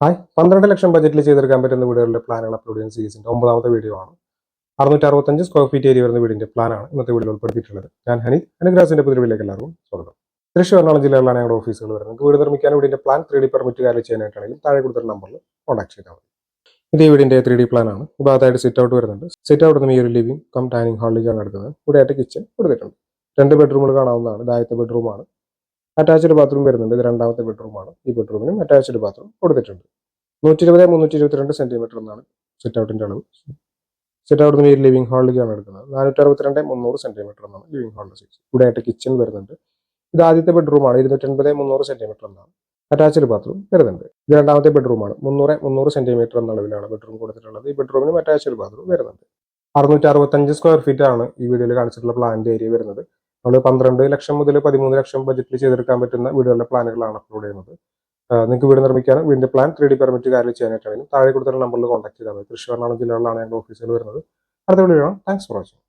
Hi 12 ലക്ഷം ബജറ്റിൽ ചെയ്തെടുക്കാൻ പറ്റുന്ന വീടുകളുടെ പ്ലാനുകൾ അപ്ലോഡ് ചെയ്യുന്ന സീരീസിന്റെ 9ാമത്തെ വീഡിയോ ആണ്. 665 സ്ക്വയർ ഫീറ്റ് ഏരിയ വരുന്ന വീടിന്റെ പ്ലാനാണ് ഇന്നത്തെ വീഡിയോയിൽ ഉൾപ്പെടുത്തിയിട്ടുള്ളത്. ഞാൻ ഹനി അനുഗ്രാസിന്റെ പുതിയ വീഡിയോയിലേക്ക് എല്ലാവർക്കും സ്വാഗതം. തൃശ്ശൂർ എറണാകുളം ജില്ലകളിലാണ് ഞങ്ങളുടെ ഓഫീസുകൾ വരുന്നത്. വീട് നിർമ്മിക്കാൻ വീടിന്റെ പ്ലാൻ 3D പെർമിറ്റ് കാര്യം ചെയ്യാനായിട്ടാണെങ്കിൽ താഴെ കൊടുത്ത നമ്പറിൽ കോൺടാക്ട് ചെയ്താൽ മതി. ഇത് ഈ വീടിന്റെ 3D പ്ലാൻ ആണ്. ഭാഗത്തായിട്ട് സിറ്റ് ഔട്ട് വരുന്നുണ്ട്. സിറ്റ് ഔട്ട് നിന്ന് ഈ ഒരു ലിവിംഗ് കം ഡൈനിങ് ഹാളിലേക്കാണ് എടുക്കുന്നത്. ഇവിടെയായിട്ട് കിച്ചൺ കൊടുത്തിട്ടുണ്ട്. 2 ബെഡ്റൂമുകൾ കാണാവുന്നതാണ്. ഇതാദ്യത്തെ ബെഡ്റൂമാണ്. അറ്റാച്ച്ഡ് ബാത്റൂം വരുന്നുണ്ട്. ഇത് രണ്ടാമത്തെ ബെഡ്റൂമാണ്. ഈ ബെഡ്റൂമിനും അറ്റാച്ച്ഡ് ബാത്റൂം കൊടുത്തിട്ടുണ്ട്. 120-322 സെന്റിമീറ്റർ എന്നാണ് സിറ്റ് ഔട്ടിന്റെ അളവ്. സിറ്റ് ഔട്ട് നിന്ന് ഈ ലിവിംഗ് ഹാളിലേക്കാണ് എടുക്കുന്നത്. 462-300 സെന്റിമീറ്റർ എന്നാണ് ലിവിംഗ് ഹാളിന്റെ സൈസ്. ഇവിടെ ആയിട്ട് കിച്ചൺ വരുന്നുണ്ട്. ഇത് ആദ്യത്തെ ബെഡ്റൂമാണ്. 280-300 സെന്റിമീറ്റർ എന്നാണ് അറ്റാച്ച്ഡ് ബാത്റൂം വരുന്നുണ്ട്. ഇത് രണ്ടാമത്തെ ബെഡ്റൂമാണ്. 300 സെന്റിമീറ്റർ എന്ന അളവിലാണ് ബെഡ്റൂം കൊടുത്തിട്ടുള്ളത്. ഈ ബെഡ്റൂമിനും അറ്റാച്ച്ഡ് ബാത്റൂം വരുന്നുണ്ട്. 665 സ്ക്വയർ ഫീറ്റ് ആണ് ഈ വീഡിയോയിൽ കാണിച്ചിട്ടുള്ള പ്ലാനിന്റെ ഏരിയ വരുന്നത്. നമ്മൾ 12 ലക്ഷം മുതൽ 13 ലക്ഷം ബജറ്റിൽ ചെയ്തെടുക്കാൻ പറ്റുന്ന വീടുകളുടെ പ്ലാനുകളാണ് അപ്ലോഡ് ചെയ്യുന്നത്. നിങ്ങൾക്ക് വീട് നിർമ്മിക്കാനും വീടിന്റെ പ്ലാൻ 3D പെർമിറ്റ് കാര്യം ചെയ്യാനായിട്ടാണെങ്കിൽ താഴെ കൊടുത്തിട്ടുള്ള നമ്പറിൽ കോൺടാക്ട് ചെയ്താൽ മതി. തൃശ്ശൂർ എറണാകുളം ജില്ലകളിലാണ് ഞങ്ങളുടെ ഓഫീസുകൾ വരുന്നത്. അടുത്ത വീഡിയോ. Thanks for watching.